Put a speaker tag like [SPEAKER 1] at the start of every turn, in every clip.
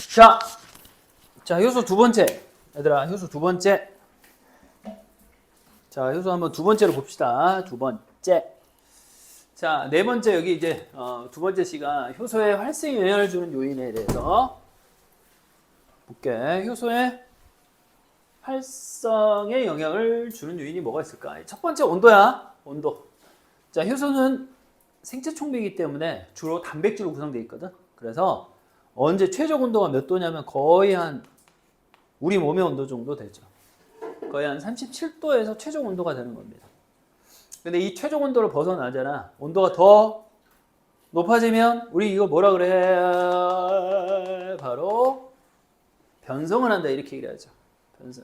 [SPEAKER 1] 자, 효소 두 번째. 얘들아, 효소 두 번째. 자, 효소 한번 두 번째로 봅시다. 두 번째. 자, 네 번째 여기 이제 두 번째 시간 효소의 활성에 영향을 주는 요인에 대해서 볼게. 효소의 활성에 영향을 주는 요인이 뭐가 있을까? 첫 번째 온도야. 온도. 자, 효소는 생체 촉매이기 때문에 주로 단백질로 구성되어 있거든. 그래서 언제 최적 온도가 몇 도냐면 거의 한 우리 몸의 온도 정도 되죠. 거의 한 37도에서 최적 온도가 되는 겁니다. 근데 이 최적 온도를 벗어나잖아. 온도가 더 높아지면 우리 이거 뭐라 그래? 바로 변성을 한다 이렇게 얘기를 하죠.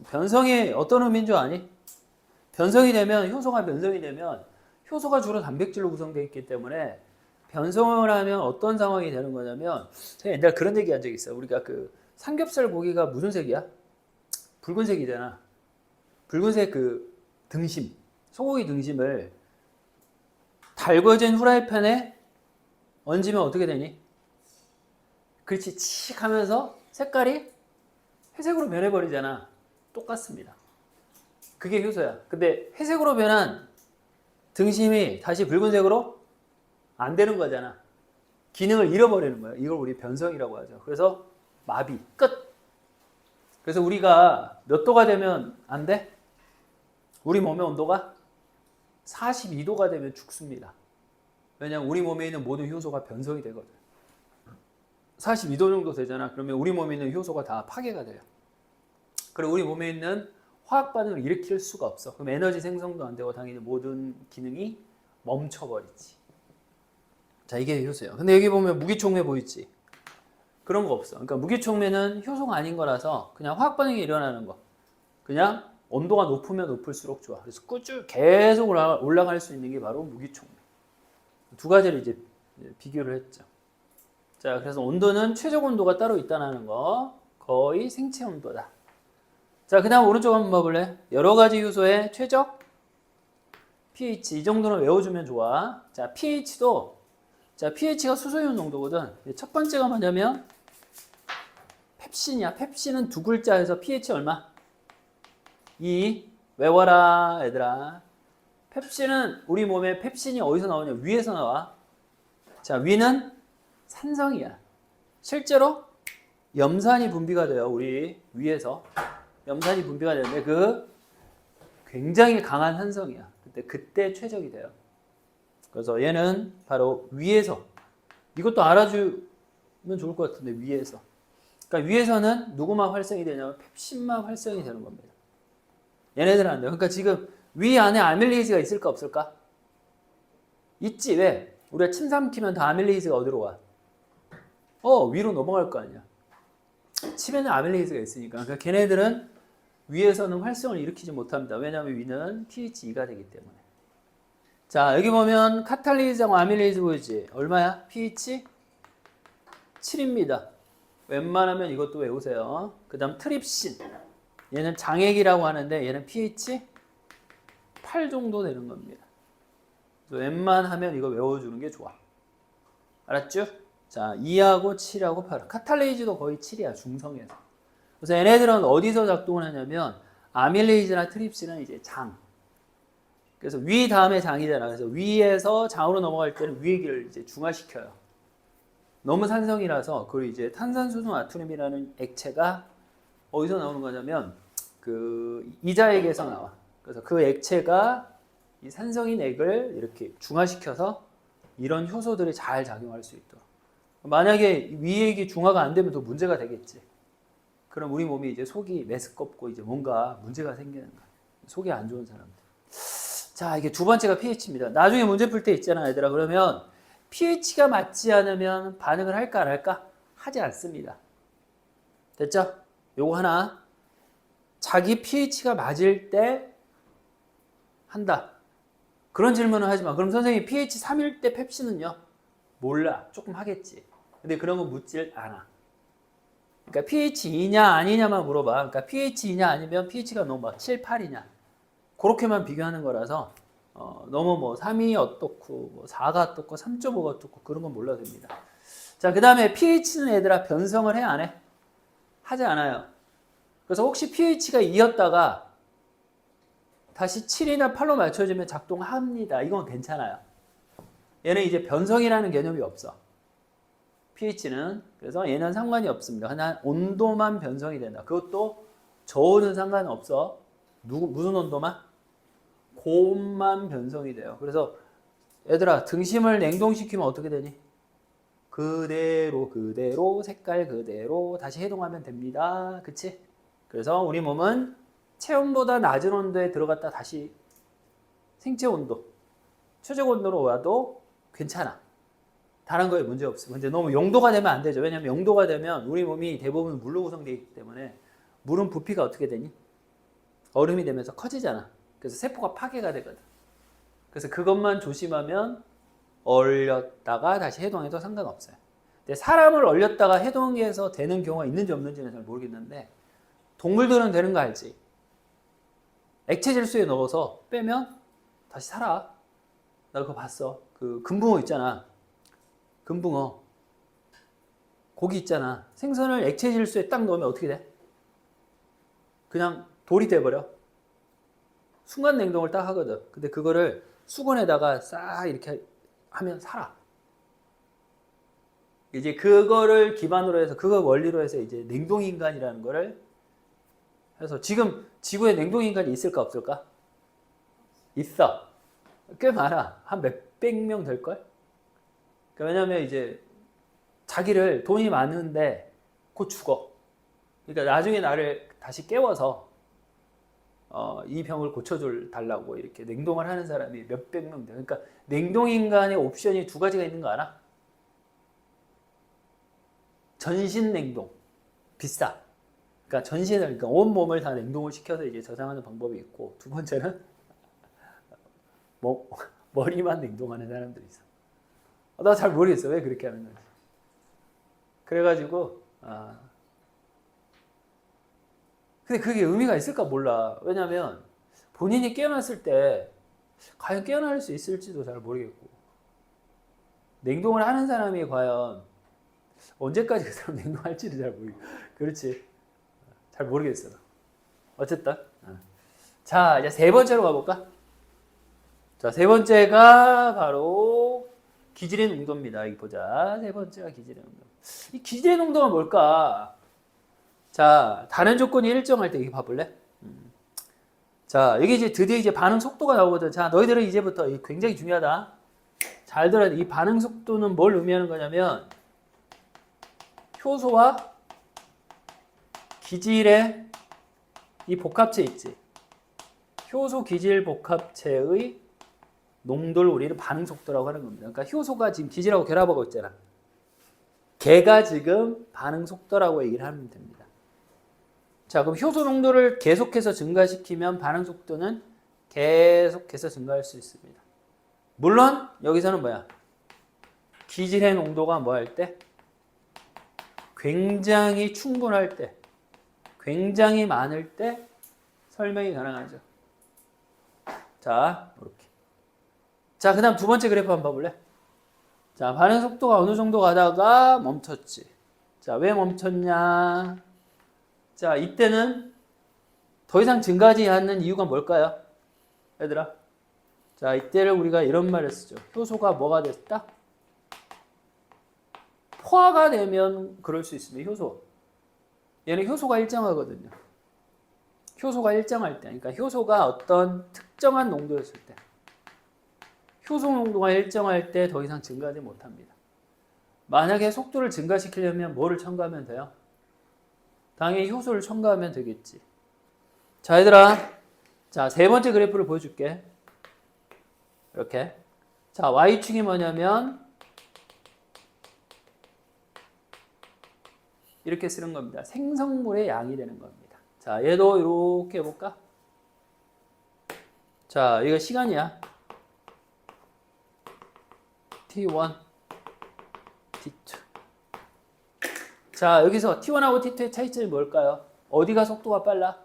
[SPEAKER 1] 변성이 어떤 의미인 줄 아니? 변성이 되면 효소가 변성이 되면 효소가 주로 단백질로 구성되어 있기 때문에 변성을 하면 어떤 상황이 되는 거냐면 제가 옛날에 그런 얘기 한 적이 있어요. 우리가 그 삼겹살 고기가 무슨 색이야? 붉은색이잖아. 붉은색 그 등심, 소고기 등심을 달궈진 후라이팬에 얹으면 어떻게 되니? 그렇지, 칙 하면서 색깔이 회색으로 변해버리잖아. 똑같습니다. 그게 효소야. 근데 회색으로 변한 등심이 다시 붉은색으로 안 되는 거잖아. 기능을 잃어버리는 거야. 이걸 우리 변성이라고 하죠. 그래서 마비, 끝. 그래서 우리가 몇 도가 되면 안 돼? 우리 몸의 온도가 42도가 되면 죽습니다. 왜냐하면 우리 몸에 있는 모든 효소가 변성이 되거든. 42도 정도 되잖아. 그러면 우리 몸에 있는 효소가 다 파괴가 돼요. 그리고 우리 몸에 있는 화학 반응을 일으킬 수가 없어. 그럼 에너지 생성도 안 되고 당연히 모든 기능이 멈춰버리지. 자, 이게 효소예요. 근데 여기 보면 무기촉매 보이지? 그런 거 없어. 그러니까 무기촉매는 효소가 아닌 거라서 그냥 화학 반응이 일어나는 거. 그냥 온도가 높으면 높을수록 좋아. 그래서 꾸준히 계속 올라갈 수 있는 게 바로 무기촉매. 두 가지를 이제 비교를 했죠. 자, 그래서 온도는 최적 온도가 따로 있다는 거. 거의 생체 온도다. 자, 그 다음 오른쪽 한번 봐볼래? 여러 가지 효소의 최적 pH. 이 정도는 외워주면 좋아. 자, pH도, 자, pH가 수소이온 농도거든. 첫 번째가 뭐냐면, 펩신이야. 펩신은 두 글자에서 pH 얼마? 2. 외워라, 얘들아. 펩신은, 우리 몸에 펩신이 어디서 나오냐? 위에서 나와. 자, 위는 산성이야. 실제로 염산이 분비가 돼요. 우리 위에서. 염산이 분비가 되는데 그 굉장히 강한 산성이야. 그때 최적이 돼요. 그래서 얘는 바로 위에서, 이것도 알아주면 좋을 것 같은데, 위에서. 그러니까 위에서는 누구만 활성이 되냐면 펩신만 활성이 되는 겁니다. 얘네들은 안 돼요. 그러니까 지금 위 안에 아밀레이즈가 있을까 없을까? 있지. 왜? 우리가 침 삼키면 다 아밀레이즈가 어디로 와? 위로 넘어갈 거 아니야. 침에는 아밀레이즈가 있으니까. 그러니까 걔네들은 위에서는 활성을 일으키지 못합니다. 왜냐하면 위는 pH 2가 되기 때문에. 자, 여기 보면 카탈리즈하고 아밀레이즈 보이지? 얼마야? pH 7입니다. 웬만하면 이것도 외우세요. 그 다음 트립신. 얘는 장액이라고 하는데 얘는 pH 8 정도 되는 겁니다. 그래서 웬만하면 이거 외워주는 게 좋아. 알았죠? 자, 2하고 7하고 8. 카탈레이즈도 거의 7이야, 중성에서. 그래서 얘네들은 어디서 작동을 하냐면, 아밀레이즈나 트립신은 이제 장. 그래서 위 다음에 장이잖아. 그래서 위에서 장으로 넘어갈 때는 위의 길을 이제 중화시켜요. 너무 산성이라서, 그리고 이제 탄산수소 나트륨이라는 액체가 어디서 나오는 거냐면, 그 이자액에서 나와. 그래서 그 액체가 이 산성인 액을 이렇게 중화시켜서 이런 효소들이 잘 작용할 수 있도록. 만약에 위액이 중화가 안 되면 또 문제가 되겠지. 그럼 우리 몸이 이제 속이 메스껍고 이제 뭔가 문제가 생기는 거야. 속이 안 좋은 사람들. 자, 이게 두 번째가 pH입니다. 나중에 문제 풀 때 있잖아, 얘들아. 그러면 pH가 맞지 않으면 반응을 할까 안 할까? 하지 않습니다. 됐죠? 요거 하나. 자기 pH가 맞을 때 한다. 그런 질문을 하지 마. 그럼 선생님 pH 3일 때 펩신은요? 몰라. 조금 하겠지. 근데 그런 거 묻질 않아. 그러니까 pH 2냐 아니냐만 물어봐. 그러니까 pH 2냐 아니면 pH가 너무 막 7, 8이냐. 그렇게만 비교하는 거라서 너무 뭐 3이 어떻고 뭐 4가 어떻고 3.5가 어떻고 그런 건 몰라도 됩니다. 자, 그 다음에 pH는 얘들아 변성을 해 안 해? 하지 않아요. 그래서 혹시 pH가 2였다가 다시 7이나 8로 맞춰주면 작동합니다. 이건 괜찮아요. 얘는 이제 변성이라는 개념이 없어. pH는. 그래서 얘는 상관이 없습니다. 그냥 온도만 변성이 된다. 그것도 저온은 상관없어. 무슨 온도만? 고온만 변성이 돼요. 그래서 얘들아 등심을 냉동시키면 어떻게 되니? 그대로 색깔 그대로 다시 해동하면 됩니다. 그치? 그래서 우리 몸은 체온보다 낮은 온도에 들어갔다 다시 생체 온도, 최적 온도로 와도 괜찮아. 다른 거에 문제 없어. 근데 너무 0도가 되면 안 되죠. 왜냐면 0도가 되면 우리 몸이 대부분 물로 구성되어 있기 때문에 물은 부피가 어떻게 되니? 얼음이 되면서 커지잖아. 그래서 세포가 파괴가 되거든. 그래서 그것만 조심하면 얼렸다가 다시 해동해도 상관없어요. 근데 사람을 얼렸다가 해동해서 되는 경우가 있는지 없는지는 잘 모르겠는데 동물들은 되는 거 알지? 액체 질소에 넣어서 빼면 다시 살아. 나 그거 봤어. 그 금붕어 있잖아. 금붕어. 고기 있잖아. 생선을 액체 질소에 딱 넣으면 어떻게 돼? 그냥 돌이 돼버려. 순간 냉동을 딱 하거든. 근데 그거를 수건에다가 싹 이렇게 하면 살아. 이제 그거를 기반으로 해서 그거 원리로 해서 이제 냉동인간이라는 거를 해서 지금 지구에 냉동인간이 있을까 없을까? 있어. 꽤 많아. 한 몇백 명 될걸? 왜냐면 이제 자기를 돈이 많은데 곧 죽어. 그러니까 나중에 나를 다시 깨워서 이 병을 고쳐줄 달라고 이렇게 냉동을 하는 사람이 몇백 명 돼. 그러니까 냉동인간의 옵션이 두 가지가 있는 거 알아? 전신 냉동. 비싸. 그러니까 그러니까 온 몸을 다 냉동을 시켜서 이제 저장하는 방법이 있고, 두 번째는 머리만 냉동하는 사람들이 있어. 나 잘 모르겠어. 왜 그렇게 하는 건지. 그래가지고, 근데 그게 의미가 있을까 몰라. 왜냐면 본인이 깨어났을 때 과연 깨어날 수 있을지도 잘 모르겠고, 냉동을 하는 사람이 과연 언제까지 그 사람 냉동할지도 잘 모르겠고. 그렇지. 잘 모르겠어. 어쨌든. 자, 이제 세 번째로 가볼까? 자, 세 번째가 바로 기질의 농도입니다. 여기 보자. 세 번째가 기질의 농도. 이 기질의 농도가 뭘까? 자, 다른 조건이 일정할 때, 여기 봐볼래? 자, 여기 이제 드디어 이제 반응 속도가 나오거든. 자, 너희들은 이제부터 굉장히 중요하다. 잘 들어야 돼. 이 반응 속도는 뭘 의미하는 거냐면, 효소와 기질의 이 복합체 있지. 효소 기질 복합체의 농도를 우리는 반응 속도라고 하는 겁니다. 그러니까 효소가 지금 기질하고 결합하고 있잖아. 걔가 지금 반응 속도라고 얘기를 하면 됩니다. 자, 그럼 효소 농도를 계속해서 증가시키면 반응 속도는 계속해서 증가할 수 있습니다. 물론 여기서는 뭐야? 기질의 농도가 뭐 할 때? 굉장히 충분할 때, 굉장히 많을 때 설명이 가능하죠. 자, 이렇게. 자, 그 다음 두 번째 그래프 한번 봐볼래? 자, 반응 속도가 어느 정도 가다가 멈췄지. 자, 왜 멈췄냐? 자, 이때는 더 이상 증가하지 않는 이유가 뭘까요? 얘들아. 자, 이때를 우리가 이런 말을 쓰죠. 효소가 뭐가 됐다? 포화가 되면 그럴 수 있습니다. 효소. 얘는 효소가 일정하거든요. 효소가 일정할 때. 그러니까 효소가 어떤 특정한 농도였을 때. 효소 농도가 일정할 때 더 이상 증가하지 못합니다. 만약에 속도를 증가시키려면 뭐를 첨가하면 돼요? 당연히 효소를 첨가하면 되겠지. 자, 얘들아. 자, 세 번째 그래프를 보여줄게. 이렇게. 자, Y축이 뭐냐면 이렇게 쓰는 겁니다. 생성물의 양이 되는 겁니다. 자, 얘도 이렇게 해볼까? 자, 이거 시간이야. T1, T2. 자, 여기서 T1하고 T2의 차이점이 뭘까요? 어디가 속도가 빨라?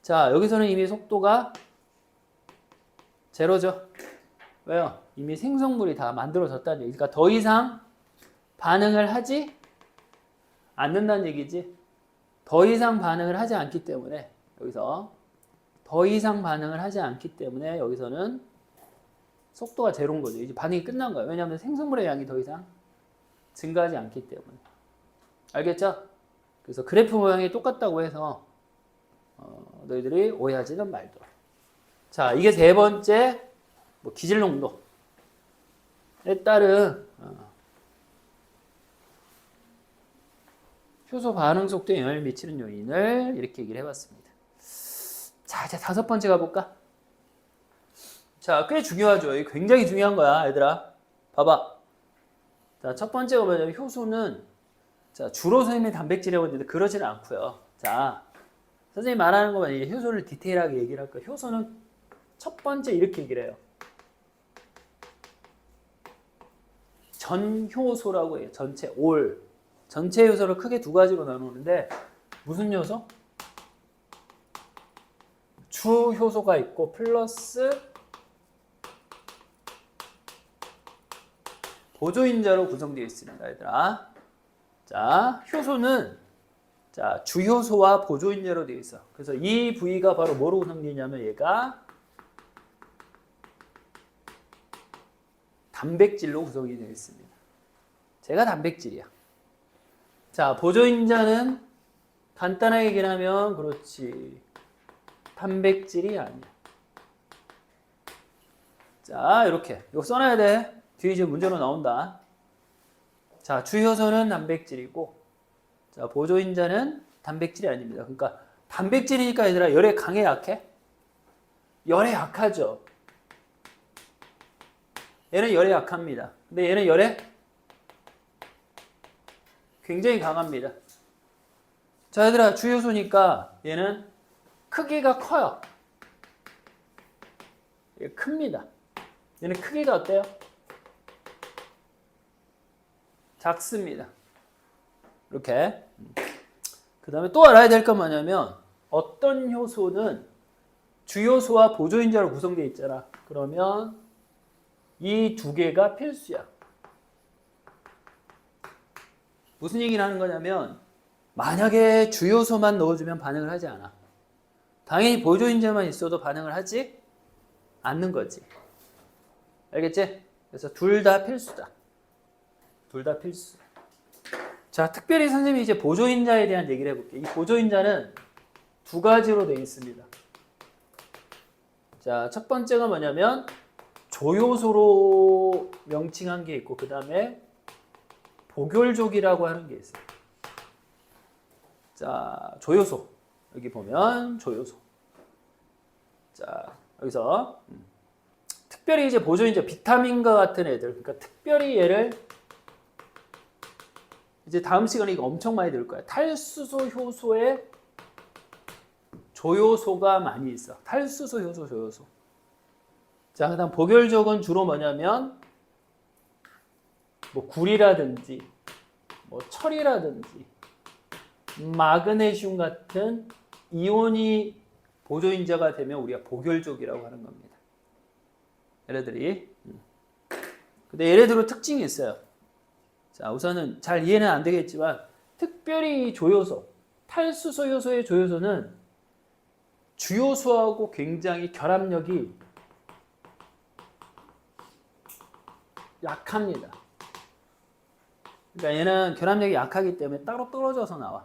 [SPEAKER 1] 자, 여기서는 이미 속도가 제로죠. 왜요? 이미 생성물이 다 만들어졌다는 얘기. 그러니까 더 이상 반응을 하지 않는다는 얘기지. 더 이상 반응을 하지 않기 때문에 여기서 더 이상 반응을 하지 않기 때문에 여기서는 속도가 제로인 거죠. 이제 반응이 끝난 거예요. 왜냐하면 생성물의 양이 더 이상 증가하지 않기 때문에. 알겠죠? 그래서 그래프 모양이 똑같다고 해서 너희들이 오해하지는 말도록. 자, 이게 세 번째 뭐 기질 농도에 따른 효소 반응 속도에 영향을 미치는 요인을 이렇게 얘기를 해봤습니다. 자, 이제 다섯 번째 가볼까? 자, 꽤 중요하죠. 이게 굉장히 중요한 거야, 얘들아. 봐봐. 자, 첫 번째가 뭐냐면 효소는 자, 주로 선생님이 단백질이라고 했는데 그러지는 않고요. 자, 선생님이 말하는 거만 이제 효소를 디테일하게 얘기를 할 거예요. 효소는 첫 번째 이렇게 얘기를 해요. 전효소라고 해요. 전체 올. 전체 효소를 크게 두 가지로 나누는데 무슨 효소? 주 효소가 있고 플러스 보조인자로 구성되어 있습니다, 얘들아. 자, 효소는 자, 주효소와 보조인자로 되어 있어. 그래서 이 부위가 바로 뭐로 구성되어 있냐면 얘가 단백질로 구성이 되어 있습니다. 제가 단백질이야. 자, 보조인자는 간단하게 얘기하면 그렇지. 단백질이 아니야. 자, 이렇게. 이거 써놔야 돼. 뒤에 이제 문제로 나온다. 자, 주효소는 단백질이고, 자, 보조인자는 단백질이 아닙니다. 그러니까 단백질이니까 얘들아 열에 강해 약해? 열에 약하죠. 얘는 열에 약합니다. 근데 얘는 열에 굉장히 강합니다. 자, 얘들아 주효소니까 얘는 크기가 커요. 얘 큽니다. 얘는 크기가 어때요? 작습니다. 이렇게. 그 다음에 또 알아야 될 건 뭐냐면 어떤 효소는 주효소와 보조인자로 구성되어 있잖아. 그러면 이 두 개가 필수야. 무슨 얘기를 하는 거냐면 만약에 주효소만 넣어주면 반응을 하지 않아. 당연히 보조인자만 있어도 반응을 하지 않는 거지. 알겠지? 그래서 둘 다 필수다. 둘 다 필수. 자, 특별히 선생님이 이제 보조인자에 대한 얘기를 해볼게요. 이 보조인자는 두 가지로 되어 있습니다. 자, 첫 번째가 뭐냐면 조효소로 명칭한 게 있고 그 다음에 복혈족이라고 하는 게 있어요. 자, 조효소. 여기 보면 조효소. 자, 여기서 특별히 이제 보조인자 비타민과 같은 애들, 그러니까 특별히 얘를 이제 다음 시간에 이거 엄청 많이 들을 거야. 탈수소 효소에 조효소가 많이 있어. 탈수소 효소, 조효소. 자, 그다음 복혈족은 주로 뭐냐면 뭐 굴이라든지 뭐 철이라든지 마그네슘 같은 이온이 보조인자가 되면 우리가 복혈족이라고 하는 겁니다. 얘네들이. 근데 얘네들은 특징이 있어요. 자, 우선은 잘 이해는 안 되겠지만 특별히 조효소, 탈수소 효소의 조효소는 주효소하고 굉장히 결합력이 약합니다. 그러니까 얘는 결합력이 약하기 때문에 따로 떨어져서 나와.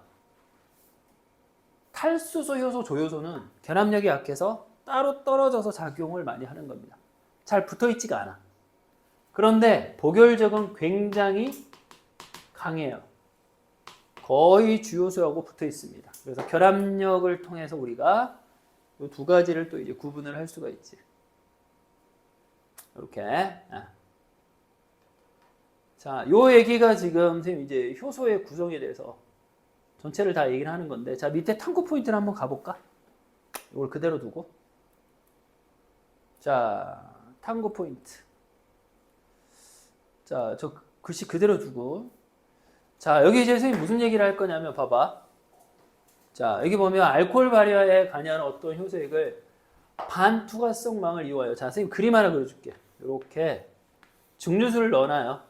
[SPEAKER 1] 탈수소 효소, 조효소는 결합력이 약해서 따로 떨어져서 작용을 많이 하는 겁니다. 잘 붙어있지가 않아. 그런데 복혈적은 굉장히 강해요. 거의 주요소하고 붙어 있습니다. 그래서 결합력을 통해서 우리가 이 두 가지를 또 이제 구분을 할 수가 있지. 이렇게. 자, 요 얘기가 지금 선생님 이제 효소의 구성에 대해서 전체를 다 얘기를 하는 건데, 자, 밑에 탐구 포인트를 한번 가볼까? 이걸 그대로 두고. 자, 탐구 포인트. 자, 저 글씨 그대로 두고. 자, 여기 이제 선생님 무슨 얘기를 할 거냐면, 봐봐. 자, 여기 보면 알코올 발효에 관여하는 어떤 효소액을 반투과성망을 이용하여. 자, 선생님 그림 하나 그려줄게. 이렇게 증류수를 넣어놔요.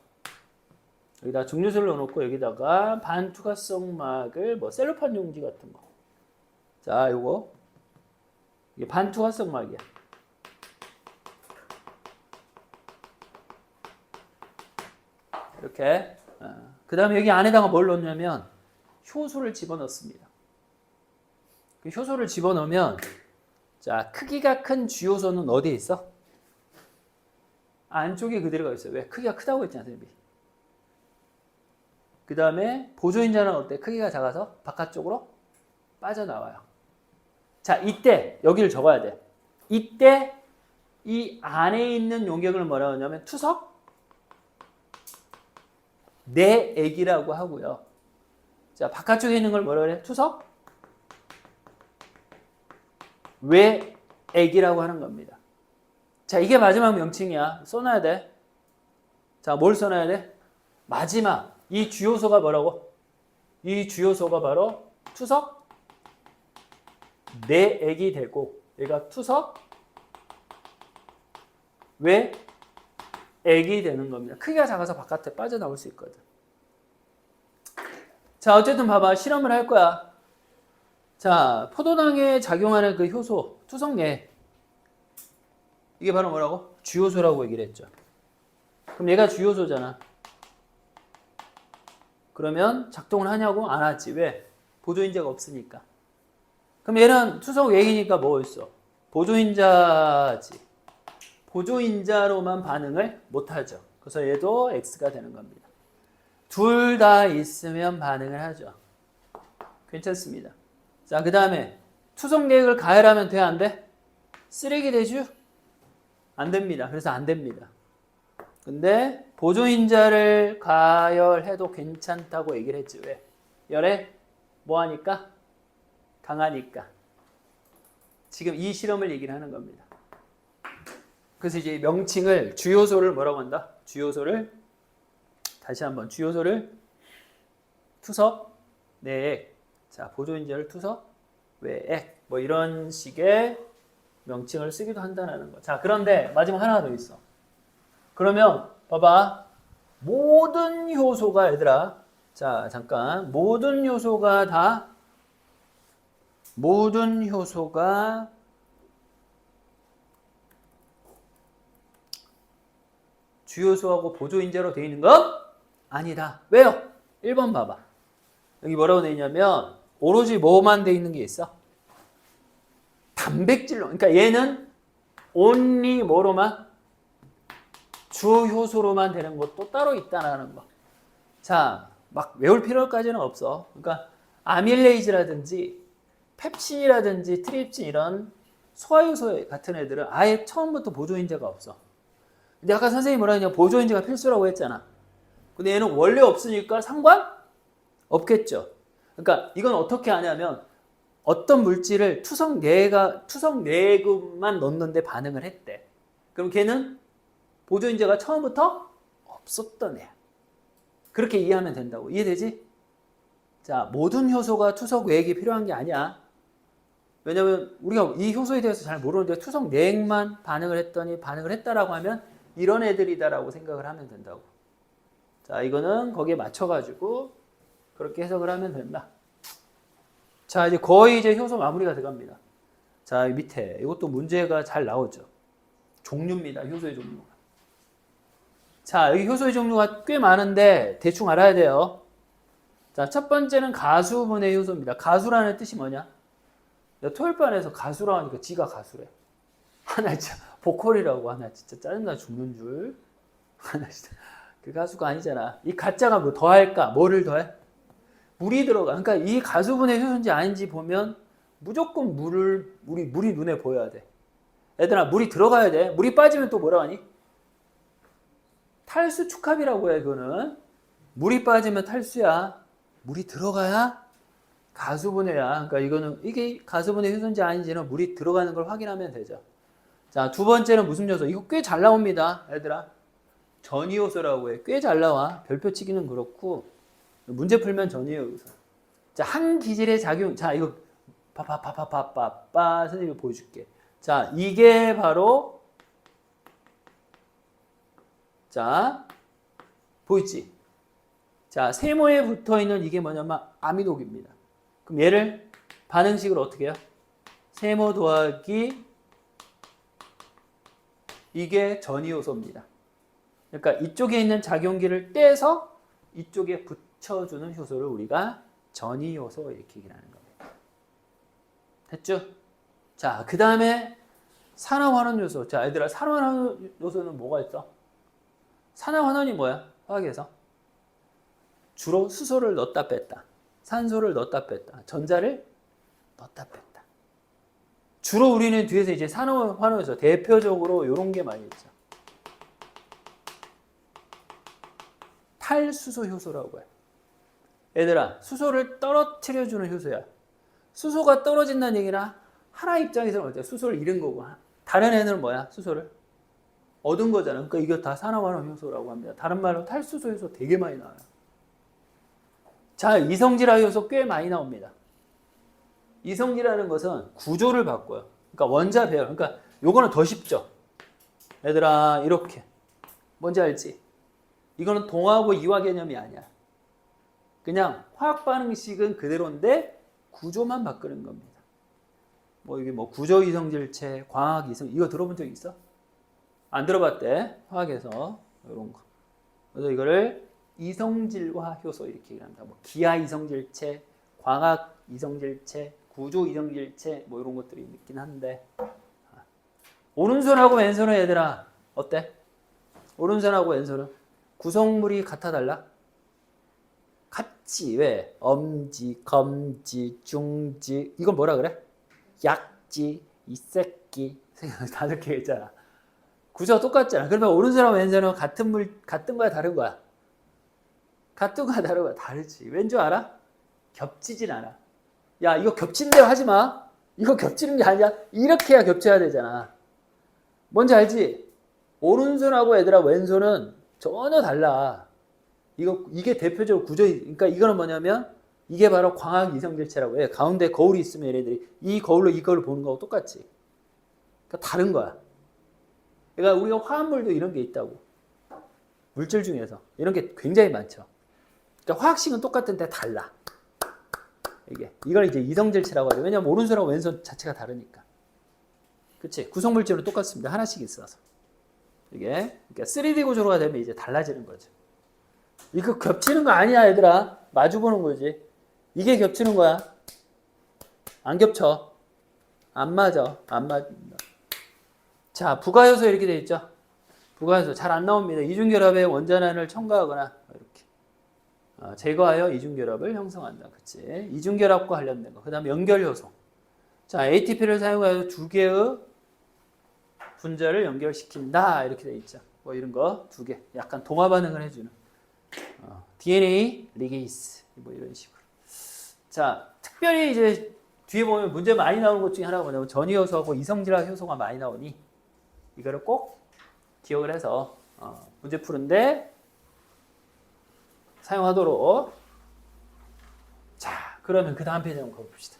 [SPEAKER 1] 여기다 증류수를 넣어놓고 여기다가 반투과성막을 뭐 셀로판 용지 같은 거. 자, 요거 이게 반투과성막이야. 이렇게. 그 다음에 여기 안에다가 뭘 넣냐면 효소를 집어넣습니다. 그 효소를 집어넣으면 자, 크기가 큰 주요소는 어디에 있어? 안쪽에 그대로 있어요. 왜? 크기가 크다고 했잖아, 선생님이. 그 다음에 보조인자는 어때? 크기가 작아서 바깥쪽으로 빠져나와요. 자, 이때 여기를 적어야 돼. 이때 이 안에 있는 용액을 뭐라고 하냐면 투석 내액이라고 하고요. 자, 바깥쪽에 있는 걸 뭐라 그래? 투석 외액이라고 하는 겁니다. 자, 이게 마지막 명칭이야. 써놔야 돼. 자, 뭘 써놔야 돼? 마지막. 이 주요소가 뭐라고? 이 주요소가 바로 투석 내액이 되고 얘가 투석 외액이 되는 겁니다. 크기가 작아서 바깥에 빠져나올 수 있거든. 자, 어쨌든 봐봐. 실험을 할 거야. 자, 포도당에 작용하는 그 효소, 투석내. 이게 바로 뭐라고? 주요소라고 얘기를 했죠. 그럼 얘가 주요소잖아. 그러면 작동을 하냐고? 안 하지. 왜? 보조인자가 없으니까. 그럼 얘는 투석 외이니까 뭐였어? 보조인자지. 보조인자로만 반응을 못하죠. 그래서 얘도 X가 되는 겁니다. 둘 다 있으면 반응을 하죠. 괜찮습니다. 자, 그 다음에 투석내액을 가열하면 돼? 안 돼? 쓰레기 되죠? 안 됩니다. 그래서 안 됩니다. 근데 보조인자를 가열해도 괜찮다고 얘기를 했지. 왜? 열에 뭐 하니까? 강하니까. 지금 이 실험을 얘기를 하는 겁니다. 그래서 이제 명칭을 주요소를 뭐라고 한다? 주요소를 다시 한번 주요소를 투석 내액. 자, 보조인자를 투석 외액. 뭐 이런 식의 명칭을 쓰기도 한다는 거. 자, 그런데 마지막 하나 더 있어. 그러면 봐봐. 모든 효소가 얘들아. 자, 잠깐. 모든 효소가 주요소하고 보조인자로 되어 있는 건 아니다. 왜요? 1번 봐봐. 여기 뭐라고 되어 있냐면 오로지 뭐만 되어 있는 게 있어? 단백질로. 그러니까 얘는 only 뭐로만? 주효소로만 되는 것도 따로 있다는 거. 자, 막 외울 필요까지는 없어. 그러니까 아밀레이즈라든지 펩신이라든지 트립신 이런 소화효소 같은 애들은 아예 처음부터 보조인자가 없어. 근데 아까 선생님이 뭐라 했냐? 보조인자가 필수라고 했잖아. 근데 얘는 원래 없으니까 상관없겠죠. 그러니까 이건 어떻게 하냐면 어떤 물질을 투석 내액만 넣는데 반응을 했대. 그럼 걔는 보조인자가 처음부터 없었던 애야. 그렇게 이해하면 된다고. 이해되지? 자, 모든 효소가 투석 외액이 필요한 게 아니야. 왜냐면 우리가 이 효소에 대해서 잘 모르는데 투석 내액만 반응을 했더니 반응을 했다라고 하면 이런 애들이다라고 생각을 하면 된다고. 자, 이거는 거기에 맞춰가지고 그렇게 해석을 하면 된다. 자, 이제 거의 이제 효소 마무리가 돼갑니다. 자, 밑에 이것도 문제가 잘 나오죠. 종류입니다. 효소의 종류가. 자, 여기 효소의 종류가 꽤 많은데 대충 알아야 돼요. 자, 첫 번째는 가수분해 효소입니다. 가수라는 뜻이 뭐냐? 내가 토요일반에서 가수라고 하니까 지가 가수래. 하나 진짜 보컬이라고 하나 진짜 짜증나 죽는 줄. 하나 진짜 그 가수가 아니잖아. 이 가짜가 뭐 더할까? 뭐를 더해? 물이 들어가. 그러니까 이 가수분해 효소인지 아닌지 보면 무조건 물이 눈에 보여야 돼. 얘들아, 물이 들어가야 돼. 물이 빠지면 또 뭐라 하니? 탈수 축합이라고 해. 그거는 물이 빠지면 탈수야. 물이 들어가야 가수분해야. 그러니까 이게 가수분해 효소인지 아닌지는 물이 들어가는 걸 확인하면 되죠. 자, 두 번째는 무슨 요소? 이거 꽤 잘 나옵니다, 얘들아. 전이효소라고 해. 꽤 잘 나와. 별표 치기는 그렇고 문제 풀면 전이효소. 자, 한 기질의 작용. 자, 이거 파파파파파파파 선생님이 보여줄게. 자, 이게 바로 자, 보이지? 자, 세모에 붙어 있는 이게 뭐냐면 아미노기입니다. 그럼 얘를 반응식을 어떻게 해요? 세모 더하기 이게 전이효소입니다. 그러니까 이쪽에 있는 작용기를 떼서 이쪽에 붙여주는 효소를 우리가 전이효소 이렇게 얘기를 하는 겁니다. 됐죠? 자, 그 다음에 산화환원 요소. 자, 얘들아, 산화환원 요소는 뭐가 있어? 산화환원이 뭐야? 화학에서 주로 수소를 넣었다 뺐다, 산소를 넣었다 뺐다, 전자를 넣었다 뺐다. 주로 우리는 뒤에서 이제 산화환원 요소 대표적으로 이런 게 많이 있죠. 탈수소 효소라고 해. 얘들아, 수소를 떨어뜨려주는 효소야. 수소가 떨어진다는 얘기나 하나 입장에서는 어때? 수소를 잃은 거고, 다른 애는 뭐야? 수소를 얻은 거잖아. 그러니까 이거 다 산화환원 효소라고 합니다. 다른 말로 탈수소 효소 되게 많이 나와요. 자, 이성질화 효소 꽤 많이 나옵니다. 이성질화라는 것은 구조를 바꿔요. 그러니까 원자 배열. 그러니까 요거는 더 쉽죠. 얘들아, 이렇게. 뭔지 알지? 이거는 동하고 이화 개념이 아니야. 그냥 화학 반응식은 그대로인데 구조만 바꾸는 겁니다. 뭐 이게 뭐 구조 이성질체, 광학 이성, 이거 들어본 적 있어? 안 들어봤대. 화학에서 이런 거. 그래서 이거를 이성질화 효소 이렇게 얘기합니다. 뭐 기하 이성질체, 광학 이성질체, 구조 이성질체 뭐 이런 것들이 있긴 한데, 오른손하고 왼손은 얘들아 어때? 오른손하고 왼손은 구성물이 같아 달라? 같지. 왜? 엄지, 검지, 중지. 이건 뭐라 그래? 약지, 이새끼. 다섯 개 있잖아. 구조가 똑같잖아. 그러면 오른손하고 왼손은 같은 거야, 다른 거야? 같은 거야, 다른 거야? 다르지. 왠 줄 알아? 겹치진 않아. 야, 이거 겹치는 대로 하지 마. 이거 겹치는 게 아니야. 이렇게 해야 겹쳐야 되잖아. 뭔지 알지? 오른손하고 얘들아 왼손은 전혀 달라. 이게 대표적으로 그러니까 이거는 뭐냐면 이게 바로 광학 이성질체라고 해. 가운데 거울이 있으면 얘네들이 이 거울로 이거를 보는 거하고 똑같지. 그러니까 다른 거야. 그러니까 우리가 화합물도 이런 게 있다고. 물질 중에서 이런 게 굉장히 많죠. 그러니까 화학식은 똑같은데 달라. 이걸 이제 이성질체라고 하죠. 왜냐면 오른손하고 왼손 자체가 다르니까. 그치? 구성물질은 똑같습니다. 하나씩 있어서. 이게 그러니까 3D 구조로가 되면 이제 달라지는 거죠. 이거 겹치는 거 아니야, 얘들아. 마주 보는 거지. 이게 겹치는 거야. 안 겹쳐. 안 맞아. 안 맞는다. 자, 부가효소 이렇게 돼 있죠. 부가효소 잘 안 나옵니다. 이중결합의 원자난을 첨가하거나 이렇게 제거하여 이중결합을 형성한다. 그치? 이중결합과 관련된 거. 그 다음에 연결효소. 자, ATP를 사용하여 두 개의 분자를 연결시킨다. 이렇게 돼 있죠. 뭐 이런 거 두 개. 약간 동화 반응을 해주는. DNA 리게이스. 뭐 이런 식으로. 자, 특별히 이제 뒤에 보면 문제 많이 나오는 것 중에 하나가 뭐냐면 전이효소하고 이성질화 효소가 많이 나오니 이거를 꼭 기억을 해서 문제 푸는데 사용하도록. 자, 그러면 그 다음 페이지 한번 가봅시다.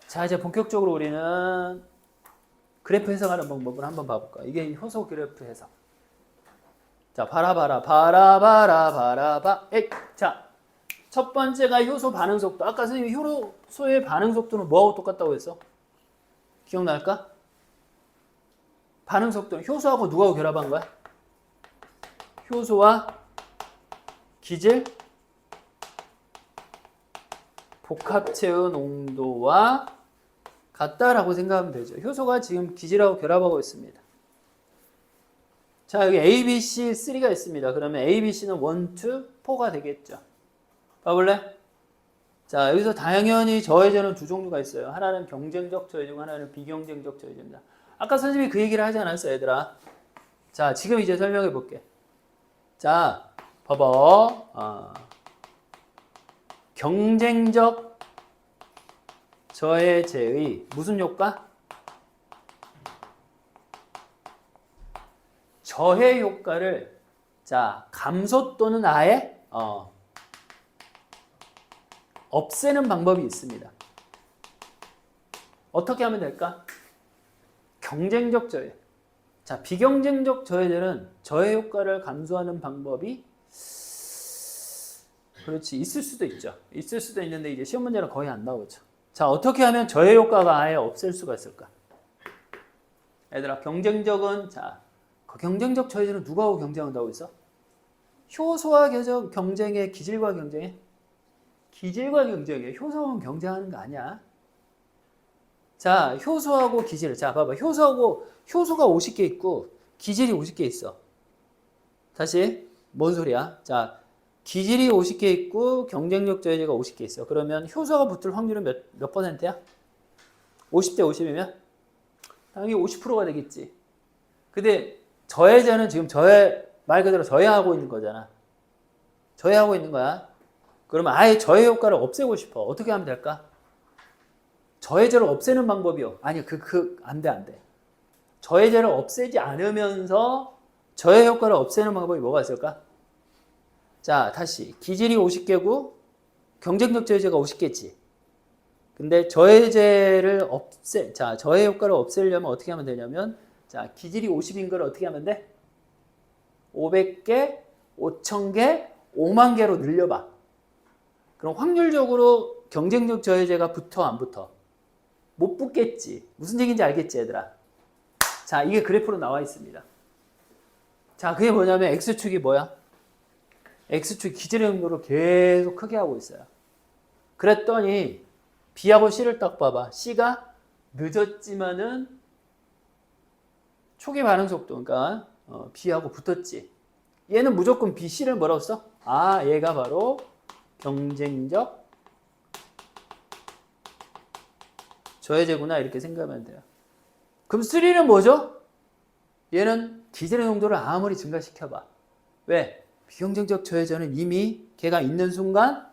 [SPEAKER 1] 자, 이제 본격적으로 우리는 그래프 해석하는 방법을 한번 봐볼까. 이게 효소 그래프 해석. 자, 바라바라. 에이, 자, 첫 번째가 효소 반응 속도. 아까 선생님이 효소의 반응 속도는 뭐하고 똑같다고 했어? 기억날까? 반응 속도는 효소하고 누구하고 결합한 거야? 효소와 기질 복합체의 농도와 같다라고 생각하면 되죠. 효소가 지금 기질하고 결합하고 있습니다. 자, 여기 A, B, C, 3가 있습니다. 그러면 A, B, C는 1, 2, 4가 되겠죠. 봐볼래? 자, 여기서 당연히 저해제는 두 종류가 있어요. 하나는 경쟁적 저해제고 하나는 비경쟁적 저해제입니다. 아까 선생님이 그 얘기를 하지 않았어요, 얘들아? 자, 지금 이제 설명해 볼게. 자, 봐봐. 경쟁적 저해제의 무슨 효과? 저해 효과를 자, 감소 또는 아예 없애는 방법이 있습니다. 어떻게 하면 될까? 경쟁적 저해. 자, 비경쟁적 저해제는 저해 효과를 감소하는 방법이 그렇지. 있을 수도 있죠. 있을 수도 있는데 이제 시험 문제는 거의 안 나오죠. 자, 어떻게 하면 저해 효과가 아예 없앨 수가 있을까? 얘들아, 경쟁적은 자, 그 경쟁적 저해제는 누구하고 경쟁한다고 있어? 효소와 경쟁해, 기질과 경쟁해? 기질과 경쟁해. 효소하고 경쟁하는 거 아니야. 자, 효소하고 기질. 자, 봐봐. 효소가 50개 있고 기질이 50개 있어. 다시 뭔 소리야? 자, 기질이 50개 있고 경쟁력 저해제가 50개 있어. 그러면 효소가 붙을 확률은 몇 %야? 50대 50이면 당연히 50%가 되겠지. 근데 저해제는 지금 말 그대로 저해하고 있는 거잖아. 저해하고 있는 거야. 그러면 아예 저해 효과를 없애고 싶어. 어떻게 하면 될까? 저해제를 없애는 방법이요. 아니, 안 돼. 저해제를 없애지 않으면서 저해 효과를 없애는 방법이 뭐가 있을까? 자, 다시. 기질이 50개고 경쟁력 저해제가 50개지. 근데 저해제를 자, 저해 효과를 없애려면 어떻게 하면 되냐면, 자, 기질이 50인 걸 어떻게 하면 돼? 500개, 5000개, 5만 개로 늘려봐. 그럼 확률적으로 경쟁력 저해제가 붙어, 안 붙어? 못 붙겠지. 무슨 얘기인지 알겠지, 얘들아? 자, 이게 그래프로 나와 있습니다. 자, 그게 뭐냐면 X축이 뭐야? X축 기질의 용도를 계속 크게 하고 있어요. 그랬더니 B하고 C를 딱 봐봐. C가 늦었지만은 초기 반응 속도, 그러니까 B하고 붙었지. 얘는 무조건 B, C를 뭐라고 써? 아, 얘가 바로 경쟁적 저해제구나, 이렇게 생각하면 돼요. 그럼 3는 뭐죠? 얘는 기질의 농도를 아무리 증가시켜봐. 왜? 비경쟁적 저해제는 이미 걔가 있는 순간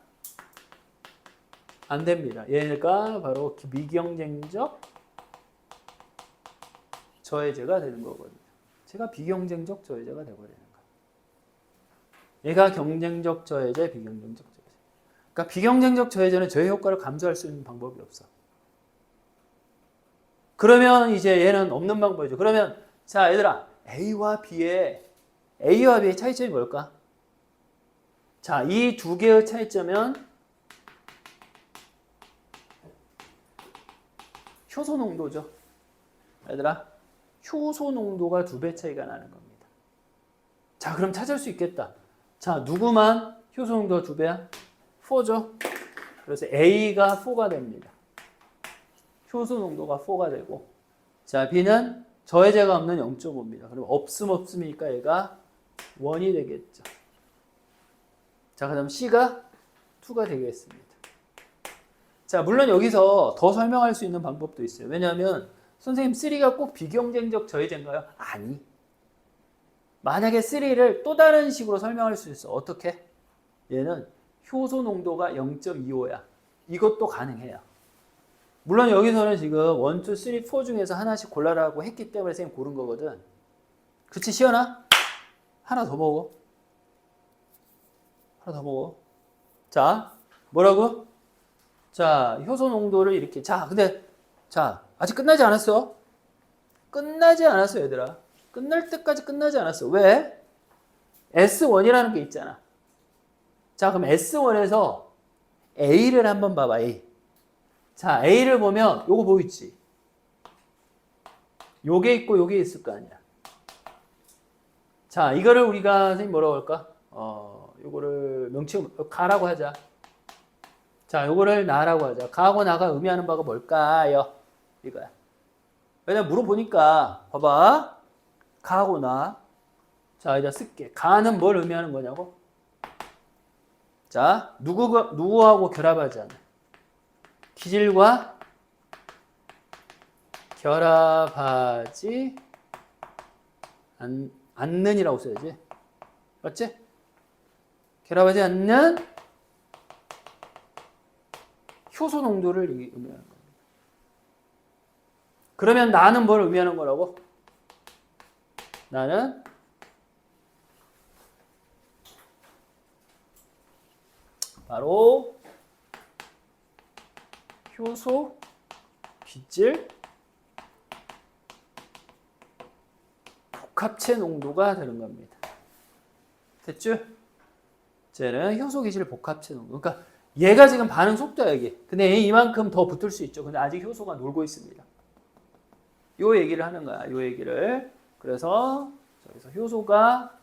[SPEAKER 1] 안 됩니다. 얘가 바로 비경쟁적 저해제가 되는 거거든요. 제가 비경쟁적 저해제가 되버리는 거예요. 얘가 경쟁적 저해제, 비경쟁적 저해제. 그러니까 비경쟁적 저해제는 저해 효과를 감소할 수 있는 방법이 없어. 그러면 이제 얘는 없는 방법이죠. 그러면 자, 얘들아, A와 B의 차이점이 뭘까? 자, 이 두 개의 차이점은 효소 농도죠. 얘들아, 효소 농도가 2배 차이가 나는 겁니다. 자, 그럼 찾을 수 있겠다. 자, 누구만 효소 농도가 2배야? 4죠. 그래서 A가 4가 됩니다. 효소 농도가 4가 되고, 자, B는 저해제가 없는 0.5입니다. 그럼 없으니까 얘가 1이 되겠죠. 자, 그 다음 C가 2가 되겠습니다. 자, 물론 여기서 더 설명할 수 있는 방법도 있어요. 왜냐하면 선생님 3가 꼭 비경쟁적 저해제인가요? 아니. 만약에 3를 또 다른 식으로 설명할 수 있어. 어떻게? 얘는 효소 농도가 0.25야. 이것도 가능해요. 물론 여기서는 지금 1, 2, 3, 4 중에서 하나씩 골라라고 했기 때문에 선생님 고른 거거든. 그치, 시연아? 하나 더 먹어. 자, 뭐라고? 자, 효소 농도를 이렇게. 자, 근데, 자, 아직 끝나지 않았어. 얘들아. 끝날 때까지 끝나지 않았어. 왜? S1이라는 게 있잖아. 자, 그럼 S1에서 A를 한번 봐봐, A. 자, A를 보면 요거 보이지? 요게 있고 요게 있을 거 아니야. 자, 이거를 우리가 선생님 뭐라고 할까? 요거를 가라고 하자. 자, 요거를 나라고 하자. 가하고 나가 의미하는 바가 뭘까요? 이거야. 왜냐면 물어보니까 봐봐. 가하고 나. 자, 이제 쓸게. 가는 뭘 의미하는 거냐고? 자, 누구하고 결합하지 않아? 기질과 결합하지 않는이라고 써야지. 맞지? 결합하지 않는 효소 농도를 의미하는 겁니다. 그러면 나는 뭘 의미하는 거라고? 나는 바로 효소, 기질, 복합체 농도가 되는 겁니다. 됐죠? 쟤는 효소 기질 복합체 농도. 그러니까 얘가 지금 반응 속도야 이게. 근데 이만큼 더 붙을 수 있죠. 근데 아직 효소가 놀고 있습니다. 요 얘기를 하는 거야. 요 얘기를. 그래서 저기서 효소가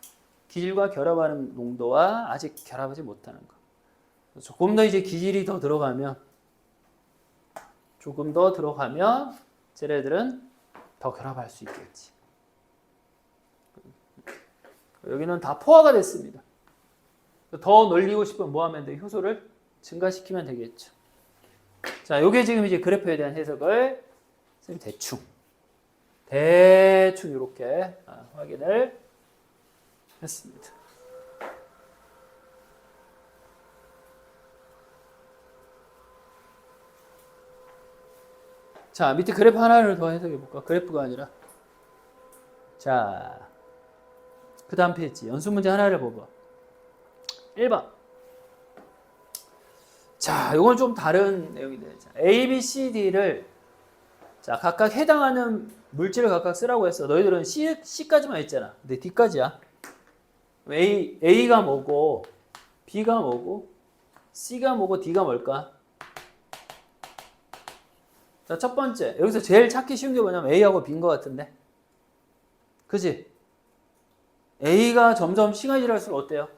[SPEAKER 1] 기질과 결합하는 농도와 아직 결합하지 못하는 거. 조금 더 이제 기질이 더 들어가면 쟤네들은 더 결합할 수 있겠지. 여기는 다 포화가 됐습니다. 더 늘리고 싶으면 뭐 하면 돼? 효소를 증가시키면 되겠죠. 자, 요게 지금 이제 그래프에 대한 해석을 선생님 대충 이렇게 확인을 했습니다. 자, 밑에 그래프 하나를 더 해석해 볼까? 그래프가 아니라. 자, 그 다음 페이지 연습 문제 하나를 봐봐. 1번. 자, 이건 좀 다른 내용인데, A, B, C, D를 자 각각 해당하는 물질을 각각 쓰라고 했어. 너희들은 C까지만 했잖아. 근데 D까지야. A가 뭐고, B가 뭐고, C가 뭐고, D가 뭘까? 자, 첫 번째. 여기서 제일 찾기 쉬운 게 뭐냐면 A하고 B인 것 같은데. 그지? A가 점점 시간이 지날수록 어때요?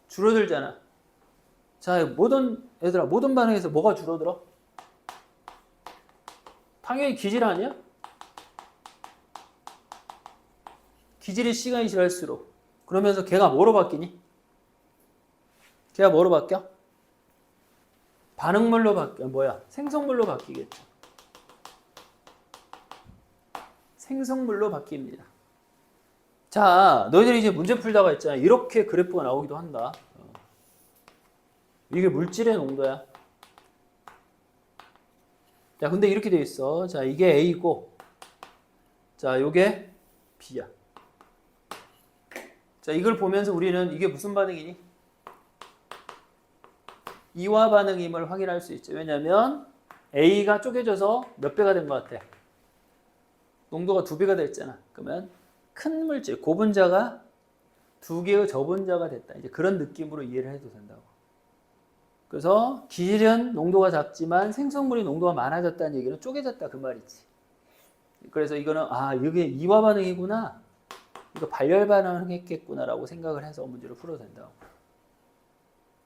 [SPEAKER 1] 줄어들잖아. 자, 모든 반응에서 뭐가 줄어들어? 당연히 기질 아니야? 기질이 시간이 지날수록. 그러면서 걔가 뭐로 바뀌니? 걔가 뭐로 바뀌어? 반응물로 바뀌어. 뭐야? 생성물로 바뀌겠죠. 생성물로 바뀝니다. 자, 너희들이 이제 문제 풀다가 있잖아. 이렇게 그래프가 나오기도 한다. 이게 물질의 농도야. 자, 근데 이렇게 돼 있어. 자, 이게 A고, 자, 요게 B야. 자, 이걸 보면서 우리는 이게 무슨 반응이니? 이화 반응임을 확인할 수 있죠. 왜냐면 A가 쪼개져서 몇 배가 된 것 같아? 농도가 2배가 됐잖아. 그러면 큰 물질, 고분자가 2개의 저분자가 됐다. 이제 그런 느낌으로 이해를 해도 된다고. 그래서 기질은 농도가 작지만 생성물이 농도가 많아졌다는 얘기는 쪼개졌다 그 말이지. 그래서 이거는 이게 이화 반응이구나. 이거 발열 반응을 했겠구나라고 생각을 해서 문제를 풀어도 된다고.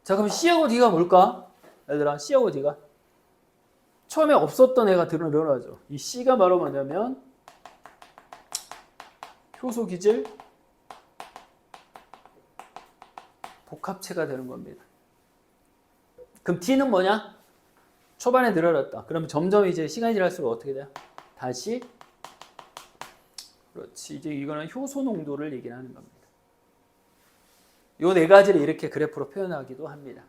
[SPEAKER 1] 자, 그럼 C하고 D가 뭘까? 얘들아, C하고 D가 처음에 없었던 애가 늘어나죠. 이 C가 바로 뭐냐면 효소 기질 복합체가 되는 겁니다. 그럼 D는 뭐냐? 초반에 늘어났다. 그러면 점점 이제 시간이 지날수록 어떻게 돼요? 다시 그렇지. 이제 이거는 효소 농도를 얘기하는 겁니다. 요 네 가지를 이렇게 그래프로 표현하기도 합니다.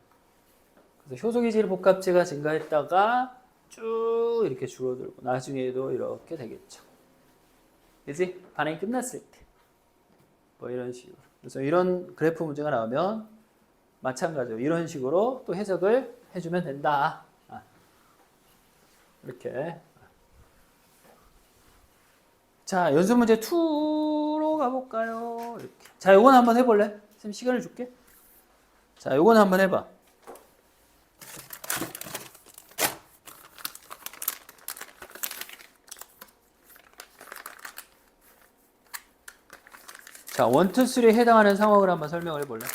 [SPEAKER 1] 그래서 효소 기질 복합체가 증가했다가 쭉 이렇게 줄어들고 나중에도 이렇게 되겠죠. 그지? 반응이 끝났을 때. 뭐 이런 식으로. 그래서 이런 그래프 문제가 나오면 마찬가지로 이런 식으로 또 해석을 해주면 된다. 이렇게. 자, 연습 문제 2로 가볼까요? 이렇게. 자, 요건 한번 해볼래? 쌤 시간을 줄게. 자, 요건 한번 해봐. 자, 1, 2, 3에 해당하는 상황을 한번 설명을 해볼래?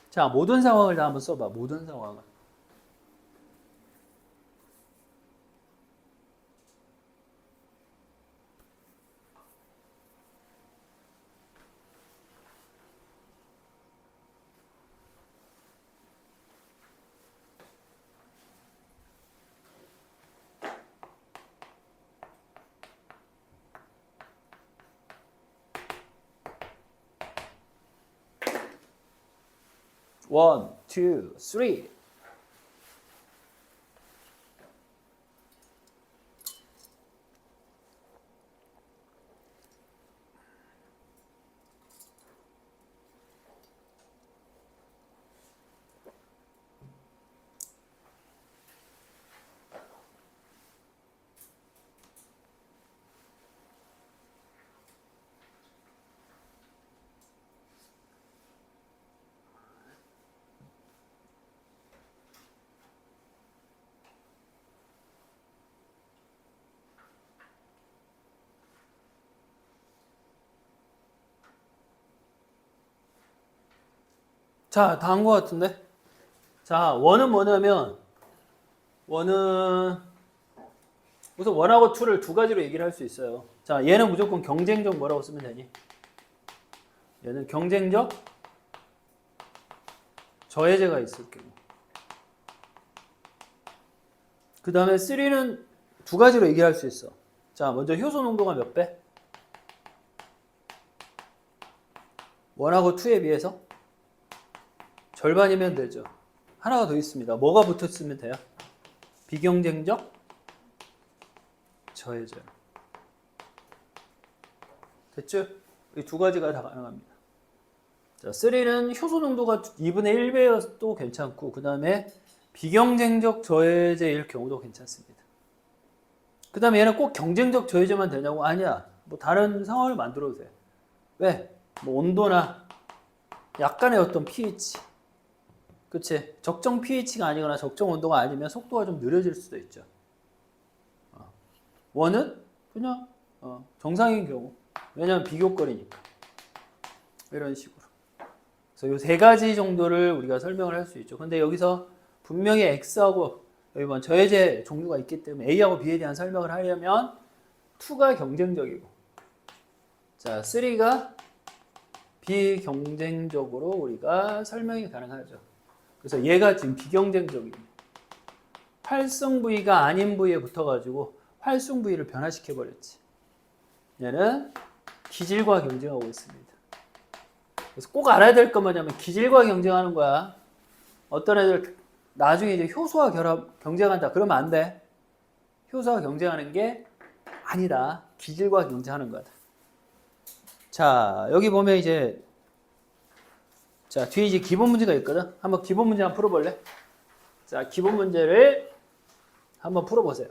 [SPEAKER 1] 자, 모든 상황을 다 한번 써봐. 모든 상황을. 원, 투, 쓰리. 자, 다 한 것 같은데? 자, 원은 뭐냐면, 원은, 우선 원하고 투를 두 가지로 얘기를 할 수 있어요. 자, 얘는 무조건 경쟁적 뭐라고 쓰면 되니? 얘는 경쟁적 저해제가 있을 경우. 그 다음에 3는 두 가지로 얘기할 수 있어. 자, 먼저 효소 농도가 몇 배? 원하고 2에 비해서 절반이면 되죠. 하나가 더 있습니다. 뭐가 붙었으면 돼요? 비경쟁적 저해제. 됐죠? 이 두 가지가 다 가능합니다. 자, 3는 효소 농도가 2분의 1배여도 괜찮고, 그 다음에 비경쟁적 저해제일 경우도 괜찮습니다. 그 다음에 얘는 꼭 경쟁적 저해제만 되냐고? 아니야. 뭐 다른 상황을 만들어도 돼. 왜? 뭐 온도나 약간의 어떤 pH. 그치? 적정 pH가 아니거나 적정 온도가 아니면 속도가 좀 느려질 수도 있죠. 원은 그냥 정상인 경우. 왜냐면 비교거리니까. 이런 식으로. 그래서 이 세 가지 정도를 우리가 설명을 할 수 있죠. 근데 여기서 분명히 X하고 여기 뭐 저해제 종류가 있기 때문에 A하고 B에 대한 설명을 하려면 2가 경쟁적이고, 자, 3가 비경쟁적으로 우리가 설명이 가능하죠. 그래서 얘가 지금 비경쟁적이고 활성 부위가 아닌 부위에 붙어가지고 활성 부위를 변화시켜 버렸지. 얘는 기질과 경쟁하고 있습니다. 그래서 꼭 알아야 될 건 뭐냐면 기질과 경쟁하는 거야. 어떤 애들 나중에 이제 효소와 경쟁한다 그러면 안 돼. 효소와 경쟁하는 게 아니다. 기질과 경쟁하는 거다. 자, 여기 보면 이제 자, 뒤에 이제 기본 문제가 있거든. 한번 기본 문제 한번 풀어볼래? 자, 기본 문제를 한번 풀어보세요.